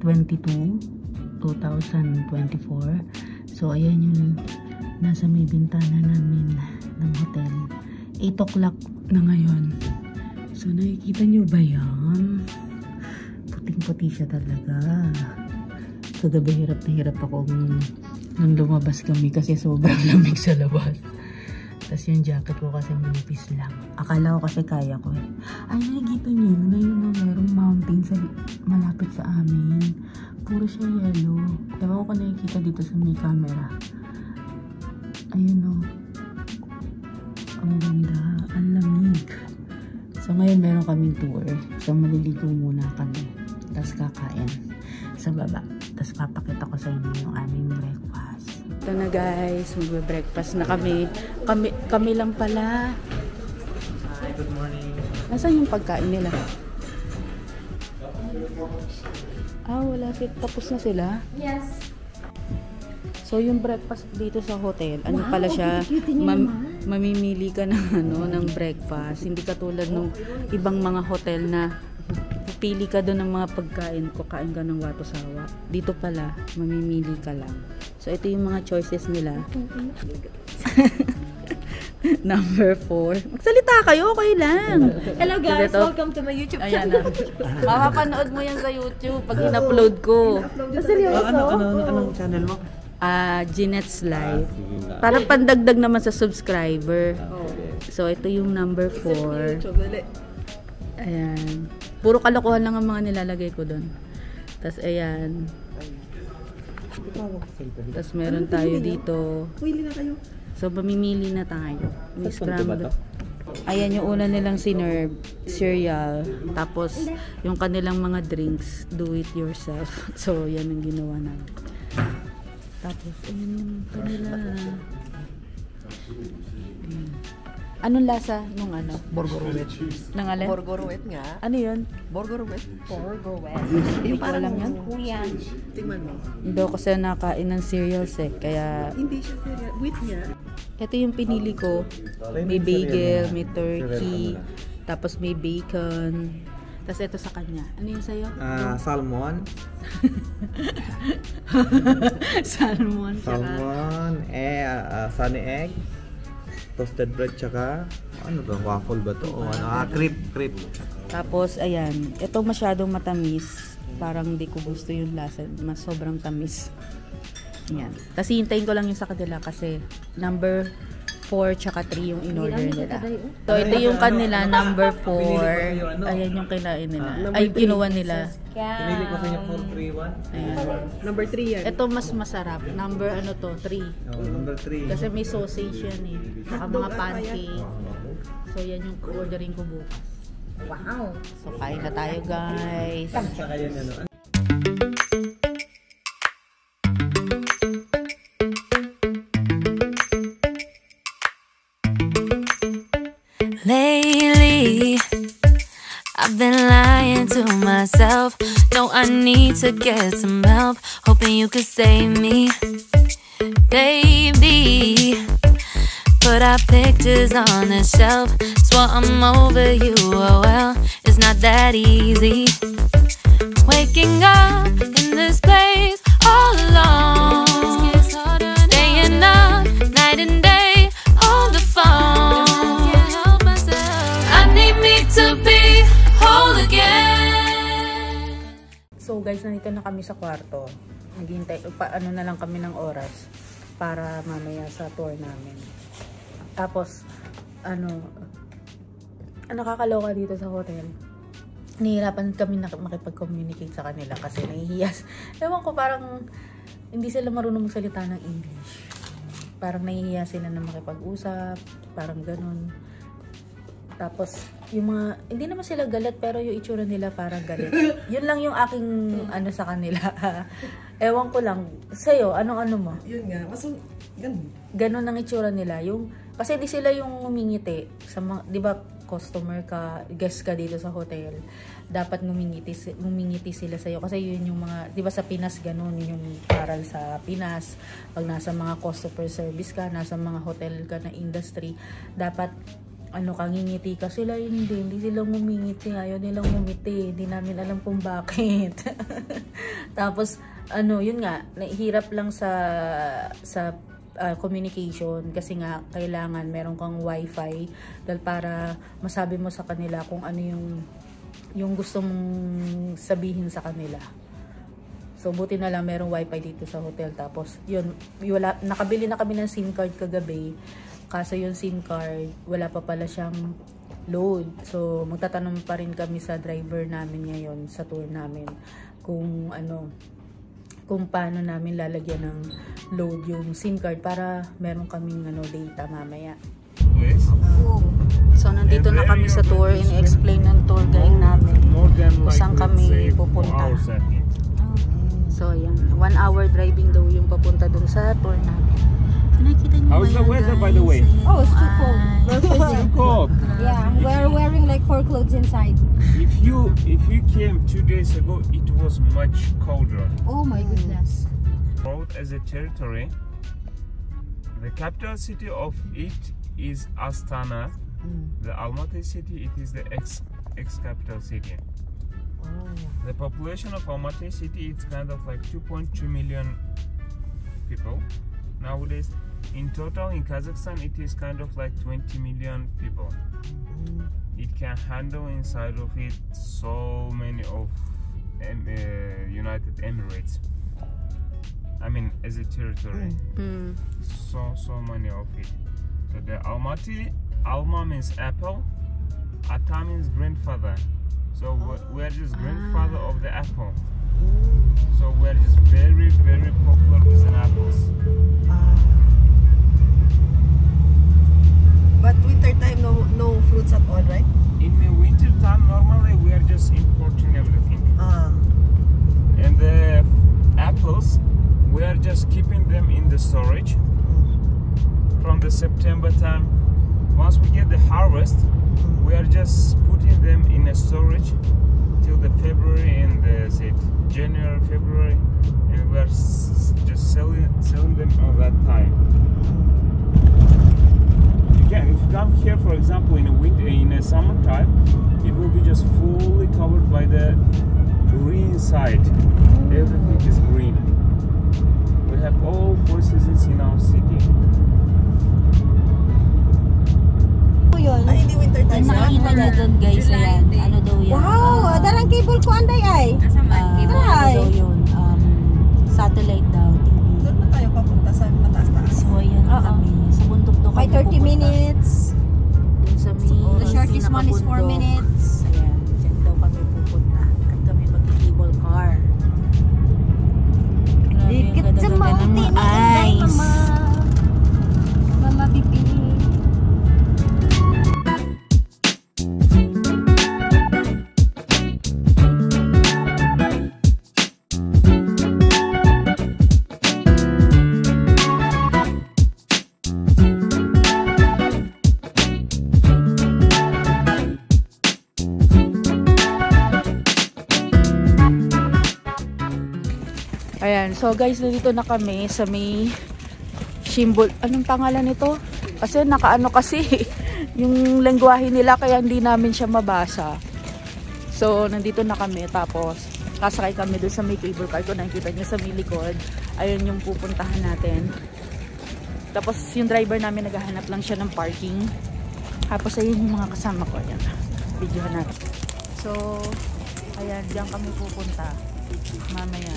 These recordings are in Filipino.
2024. So ayan yung nasa may bintana namin ng hotel. 8 o'clock na ngayon. So nakikita nyo ba yan? Puting-puti siya talaga. Kagabi hirap na hirap ako nung lumabas kami kasi sobrang lamig sa labas. Tapos yung jacket ko kasi manipis lang. Akala ko kasi kaya ko eh. Ay, nakikita nyo na yun na mayroong mountain malapit sa amin. Puro siya yellow. Ewan ko nakikita dito sa may camera. Ayun o. Ang ganda. Ang lamig. So ngayon meron kaming tour. So maliligo muna kami. Tapos kakain sa baba. Tapos papakita ko sa inyo yung aming breakfast. Ito na guys, magbe-breakfast na kami. Kami lang pala. Hi, good morning. Nasaan yung pagkain nila? Wala. Tapos na sila? Yes. So yung breakfast dito sa hotel, ano pala siya? Mamimili ka ng breakfast. Hindi katulad ng ibang mga hotel na pili ka doon ng mga pagkain, kakain ka ng wato-sawa. Dito pala, mamimili ka lang. So, ito yung mga choices nila. Number 4. Magsalita kayo, okay lang. Hello guys, welcome to my YouTube channel. Makapanood mo yan sa YouTube pag in-upload ko. Seryoso? Anong channel mo? Jeanette's Live. Para pandagdag naman sa subscriber. So, ito yung number 4. Ayan. Puro kalokohan lang ang mga nilalagay ko doon. Tapos, ayan. Tapos, meron tayo dito. So, mamimili na tayo. May scramble. Ayan yung una nilang sinerve, cereal. Tapos, yung kanilang mga drinks, do it yourself. So, yan ang ginawa namin. Tapos, ayan yung kanila. Ayan. Anong lasa nung ano? Borgorowet. Nang alin? Borgorowet nga. Ano yun? Borgorowet. Borgorowet. Hindi ko alam yun. Kuyan. Tingnan mo. Hindi ako kasi nakain ng cereals eh. Kaya, Hindi siya serial. Wait nga. ito yung pinili ko. May bagel, may turkey, tapos may bacon. Tapos ito sa kanya. Ano yun sa'yo? Salmon. Salmon. Salmon. Sunny egg. Toasted bread tsaka ano ba? Waffle ba to? O ano? Crepe. Tapos, ayan. Ito masyadong matamis. Parang di ko gusto yung lasa. Mas sobrang tamis. Ayan. Tapos hintayin ko lang yung sa kanila kasi number 4 tsaka 3 yung in-order nila. So, ito yung kanila, number 4. Ayan yung kinain nila. Ay, kinuha nila. Pinili ko sa inyo 431. Ayan. Number 3 yan. Ito mas masarap. Number ano to? 3. Number 3. Kasi may sausage yan eh. Saka mga pancake. So, yan yung ordering ko bukas. Wow. So, kain na tayo guys. Tsaka yan ano. Lately, I've been lying to myself. No, I need to get some help. Hoping you could save me, baby. Put our pictures on the shelf. Swore I'm over you, oh well, it's not that easy. Waking up in this place all alone. Staying up night and day on the phone. To be whole again. So guys, nandito na kami sa kwarto. Naghihintay, ano na lang kami ng oras para mamaya sa tour namin. Tapos, nakakaloka dito sa hotel. Nahihirapan kami na makipag-communicate sa kanila kasi nahihiyas. Ewan ko, parang hindi sila marunong magsalita ng English. Parang nahihiya sila na makipag-usap, parang ganun. Tapos, yung mga, hindi naman sila galit, pero yung itsura nila parang galit. Yun lang yung aking, sa kanila. Ewan ko lang. Sa'yo, anong mo? Yun nga. Ganun. Ganun ang itsura nila. Kasi di sila yung humingiti. Di ba, customer ka, guest ka dito sa hotel. Dapat ngumingiti sila sa'yo. Kasi yun yung mga, di ba sa Pinas, ganun. Yun yung paral sa Pinas. Pag nasa mga customer service ka, nasa mga hotel ka na industry, dapat kangingiti ka sila, hindi sila ngumingiti, ayaw nilang ngumiti, hindi namin alam kung bakit. Tapos yun nga, nahihirap lang sa communication kasi nga kailangan meron kang wifi dahil para masabi mo sa kanila kung ano yung gusto mong sabihin sa kanila. So buti na lang merong wifi dito sa hotel. Tapos yun, nakabili na kami ng SIM card kagabi. Kaso yung SIM card, wala pa pala siyang load. So magtatanong pa rin kami sa driver namin ngayon sa tour namin kung paano namin lalagyan ng load yung SIM card para meron kaming data mamaya. So nandito na kami sa tour, ini-explain ng tour guide namin kung saan kami pupunta. So yan, 1 hour driving daw yung papunta dun sa tour namin. Nakita niyo how's the weather, by the way? Oh, it's too cold. Too cold. Yeah, we're wearing like 4 clothes inside. If you came 2 days ago, it was much colder. Oh my goodness. Road as a territory. The capital city of it is Astana. The Almaty city, it is the ex-capital city. The population of Almaty city, it's kind of like 2.2 million people nowadays. In total, in Kazakhstan, it is kind of like 20 million people. It can handle inside of it so many of United Emirates. I mean, as a territory, so many of it. So the Almaty, Alma means apple, Ata means grandfather. So we're just grandfather of the apple. So we're just very, very popular with the apples. But winter time, no fruits at all, right? In the winter time, normally we are just importing everything. And the apples, we are just keeping them in the storage from the September time. Once we get the harvest, we are just putting them in a storage till the February and January, February, and we are just selling them at that time. If you come here, for example, in a summertime, it will be just fully covered by the green side. Everything is green. We have all 4 seasons in our city. Ay, hindi winter time. Nakikita niyo doon guys, ayan, ano daw yan? Wow, darang cable ko anday ay. Ano daw yun? Satellite daw, TV. Doon na tayo papunta sa mataas-taas. So ayan na kami, sa bundok daw By kami 30 minutes. Dun sa may The shortest one is 4 minutes. Ayan, dyan daw kami pupunta. At kami mag-cable car. Grabe, ang Dikit sa ganda-ganda ng mountain. mga Ay, ice. Mama bibi. Ayan, so guys, nandito na kami sa may symbol. Anong pangalan nito? Kasi nakaano kasi yung lengguwahe nila kaya hindi namin siya mabasa. So, nandito na kami. Tapos, kasakay kami doon sa may cable car. Kung nakikita nyo sa may likod, ayun yung pupuntahan natin. Tapos, yung driver namin naghahanap lang siya ng parking. Tapos, ayun yung mga kasama ko. Ayan, videohan natin. So, ayan, diyan kami pupunta. Mamaya.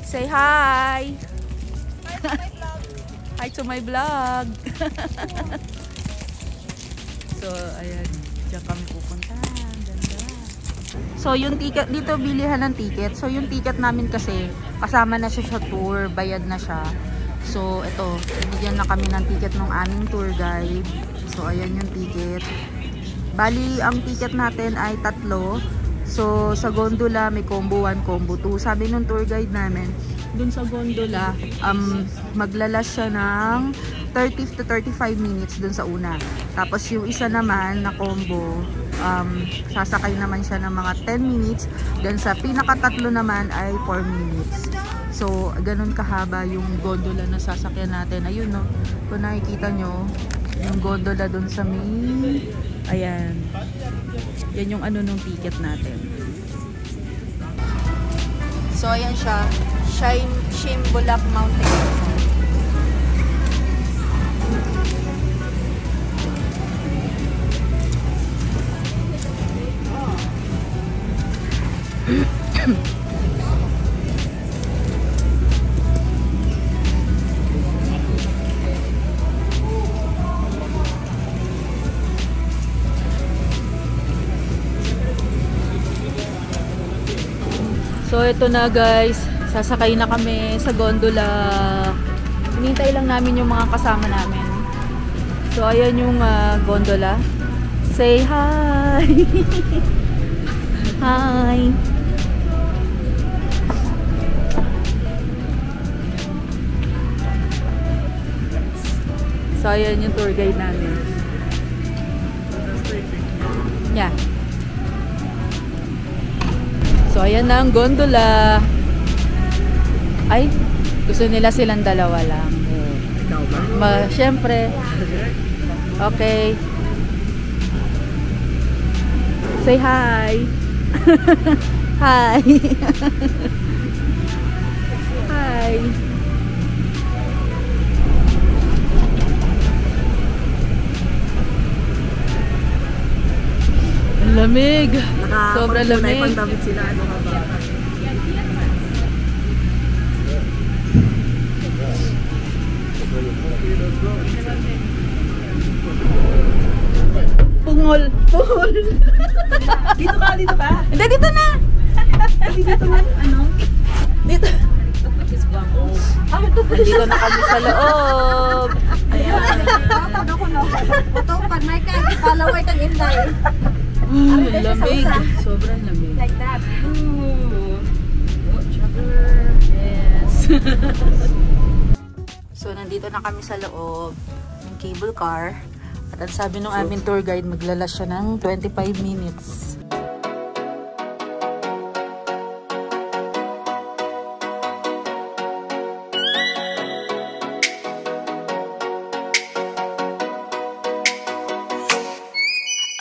Say hi! Hi to my vlog! So, ayan. Diyan kami pupunta. Ganda. So, yung ticket, dito bilihan ng ticket. So, yung ticket namin kasi, kasama na siya sa tour. Bayad na siya. So, ito. Binigyan na kami ng ticket ng aming tour guide. So, ayan yung ticket. Bali, ang ticket natin ay 3. So, sa gondola, may combo 1, combo 2. Sabi nung tour guide namin, dun sa gondola, maglalas siya ng 30 to 35 minutes dun sa una. Tapos, yung isa naman na combo, sasakay naman siya ng mga 10 minutes. Then, sa pinakatatlo naman ay 4 minutes. So, ganun kahaba yung gondola na sasakyan natin. Ayun, no? Kung nakikita nyo, Yung gondola dun sa may... Ayan. Yan yung ano nung ticket natin. So, ayan siya. Shimbolak Mountain. So, ito na guys. Sasakay na kami sa gondola. Hinintay lang namin yung mga kasama namin. So, ayan yung gondola. Say hi! Hi! So, ayan yung tour guide namin. Yeah. So, ayan na ang gondola. Ay, gusto nila silang dalawa lang. Siyempre. Okay. Say hi. Hi. Hi. Ang lamig. Sobrang lamig. Pandamit sila. Ano nga ba? Pungol. Pungol. Dito ka, dito ka. Hindi, dito na. Dito man, ano? Dito. Nandito na kami sa loob. Ayan. Tapos ako na. Ito, pag may palaway kang inday. Lamig. Sobrang lamig. Like that. Yes. So, nandito na kami sa loob ng cable car. At ang sabi ng aming tour guide, maglalas siya ng 25 minutes.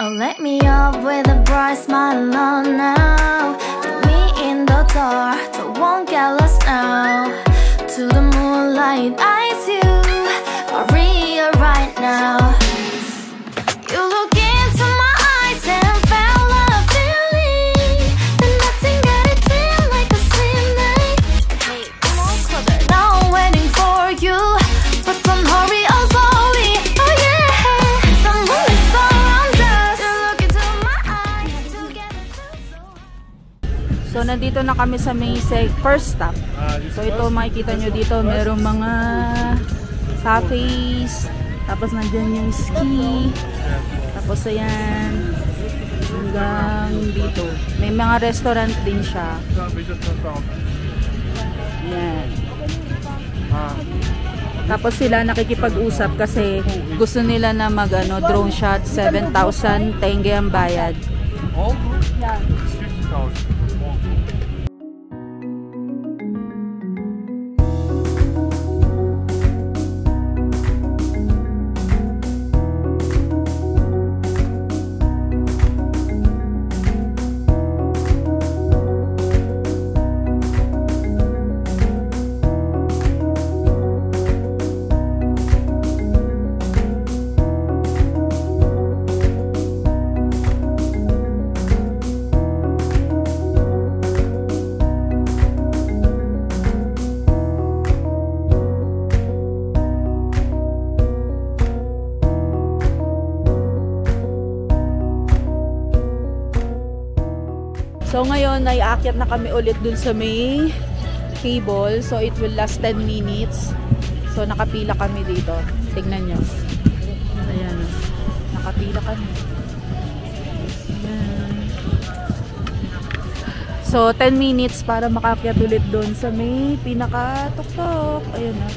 Oh, let me up with a bright smile on now. Put me in the dark, so won't get lost now. To the moonlight, eyes you, Maria right now. You look into my eyes and felt a feeling that nothing got it feel like a slim night. Hey, come on, closer. Now I'm waiting for you, but don't hurry, oh slowly. Oh yeah, the moon is around us. You look into my eyes together feel so. So, nandito na kami sa may first stop. So, ito makikita nyo dito, merong mga cafes. Tapos, nandyan yung ski. Tapos, ayan. Hanggang dito. May mga restaurant din siya. Ayan. Tapos, sila nakikipag-usap kasi gusto nila na mag drone shot. 7,000 tenge ang bayad. All group? Yeah. It's 50,000. So ngayon ay aakyat na kami ulit dun sa may cable. So it will last 10 minutes. So nakapila kami dito. Tignan nyo. Ayan. Nakapila kami. Ayan. So 10 minutes para makaakyat ulit dun sa may pinaka-tuktok. Ayan na.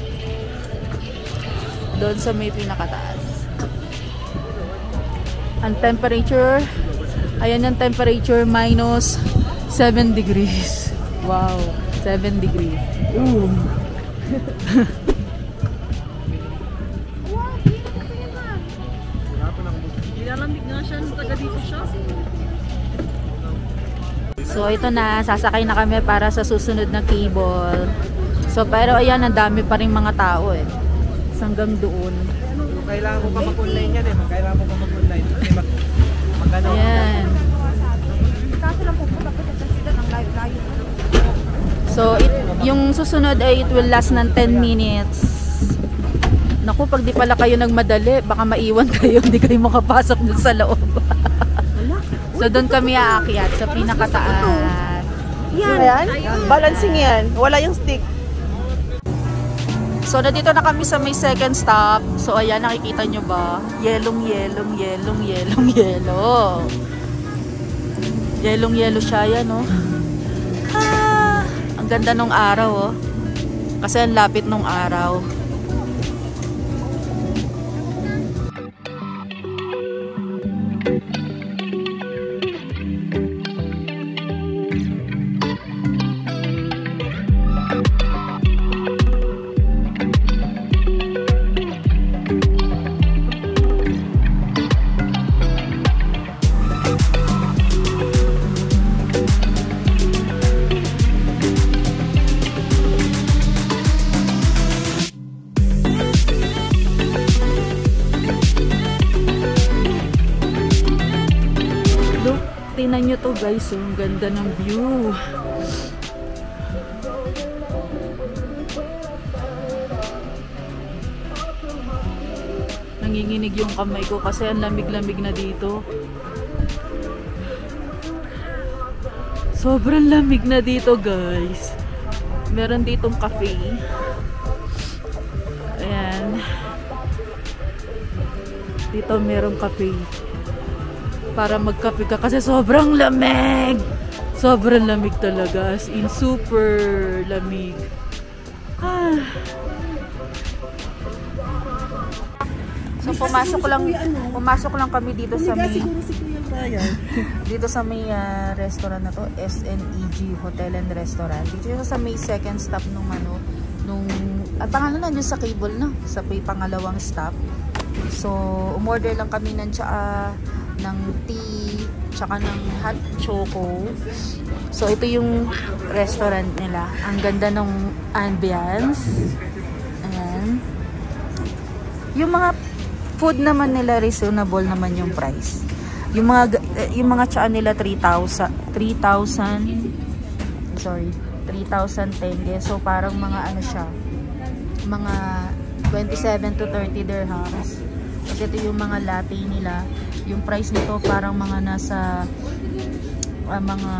Doon sa may pinakataas. Ang temperature, ayan ang temperature, minus 7 degrees. Wow, 7 degrees. Ooh. siya, taga dito siya. So ito na, sasakay na kami para sa susunod na cable. So pero ayan, ang dami pa rin mga tao eh. Hanggang doon. Kailangan mo pa mag-online yan eh. Kailangan mo pa mag-online. Mag-ano. Ayan. Kaso lang pupunta ko sa sila ng layo-layo. So yung susunod ay it will last ng 10 minutes. Naku, pag di pala kayo nagmadali, baka maiwan kayo, hindi kayo makapasok dun sa loob. So doon kami aakyat sa pinakataas. Yan. Balancing yan. Wala yung stick. So nandito na kami sa may second stop. So ayan, nakikita nyo ba? Yelong yelo siya yan, oh. Ah, ang ganda nung araw, oh. Kasi ang lapit nung araw. Tingnan nyo to guys, ang ganda ng view. Nanginginig yung kamay ko kasi ang lamig-lamig na dito. Sobrang lamig na dito guys. Meron ditong cafe. Ayan. Dito merong cafe. Para magkape ka kasi sobrang lamig. Sobrang lamig talaga. As in, super lamig. Ah. So, pumasok lang kami dito sa may dito sa may restaurant na to, SNEG Hotel and Restaurant. Dito sa may second stop nung at pangalan na sa cable na, sa may pangalawang stop. So, umorder lang kami ng ng tea, tsaka ng hot choco. So, ito yung restaurant nila. Ang ganda ng ambience. Ayan. Yung mga food naman nila, reasonable naman yung price. Yung mga tsaan nila, 3,000 tenge. So, parang mga ano siya, mga 27 to 30 dirhams. Kasi ito yung mga latte nila. Yung price nito parang mga nasa mga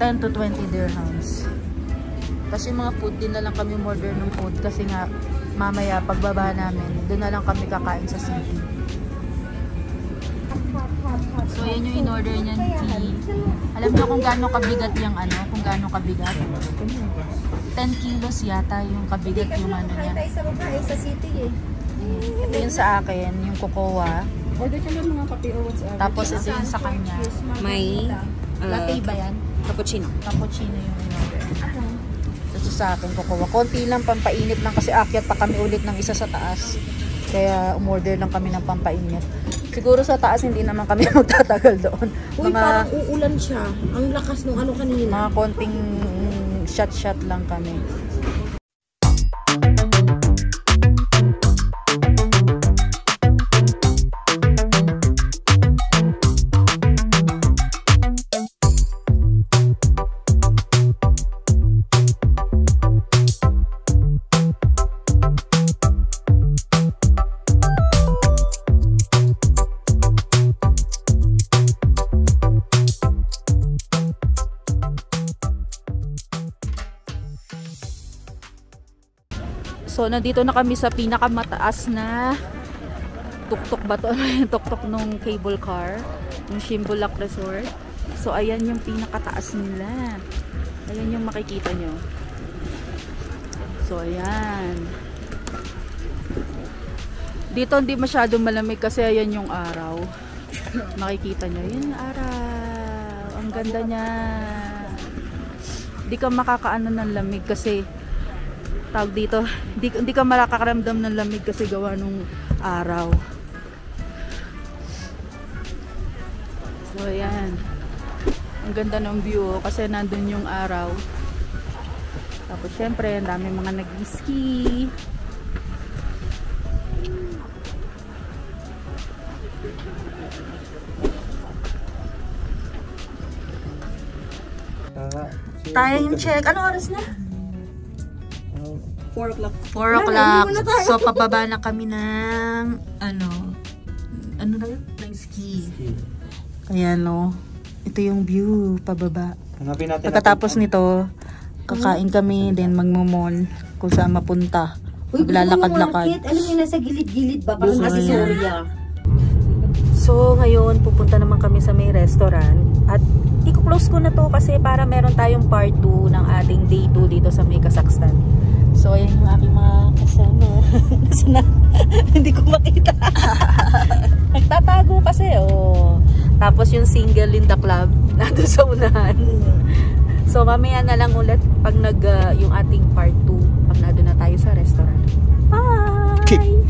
10 to 20 dirhams. Kasi mga food din na lang kami order ng food kasi nga mamaya pagbaba namin doon na lang kami kakain sa city. So yan yung in-order niyan, tea. Alam niyo kung gaano kabigat yung kung gaano kabigat? 10 kilos yata yung kabigat yung ano niya. Sa city eh. Ito yung sa akin, yung cocoa. Order ka lang mga kape or whatsoever. Tapos ito yung sa kanya. May Latte ba yan? cappuccino. Cappuccino yung in-order. Ito sa akin, cocoa. Konti lang, pampainit lang kasi akyat pa kami ulit ng isa sa taas. Kaya umorder lang kami ng pampainit. Siguro sa taas hindi naman kami magtatagal doon. Uy, parang uulan siya. Ang lakas nung ano kanina. Mga konting shot lang kami. So, nandito na kami sa pinakamataas na tuktok ba to? Yung tuktok nung cable car, yung Shimbulak Resort. So, ayan yung pinakataas nila. Ayan yung makikita nyo. So, ayan. Dito hindi masyadong malamig kasi ayan yung araw. Makikita nyo. Yan yung araw. Ang ganda niya. Hindi ka makakaano ng lamig kasi tawag dito, hindi ka makakaramdam ng lamig kasi gawa nung araw. So ayan. Ang ganda ng view kasi nandun yung araw. Tapos syempre, ang dami mga nag-ski. Time check. Anong oras na? 4 o'clock. 4 o'clock. So, pababa na kami ng ano na yun? Ng ski. Ayan, no. Ito yung view, pababa. Hanapin natin. Pagkatapos nito, kakain kami, then magmumol kung saan mapunta. Maglalakad-lakad. Ano yung nasa gilid-gilid ba? Parang nasa Soria. So, ngayon, pupunta naman kami sa may restaurant. At i-close ko na to kasi para meron tayong part 2 ng ating day 2 dito sa may Kazakhstan. So, ayan yung aking mga kasama. Nasaan na? Hindi ko makita. Nagtatago kasi, oh. Tapos yung single in the club, nandun sa unahan. So, mamaya na lang ulit pag yung ating part 2, pag nandun na tayo sa restaurant. Bye!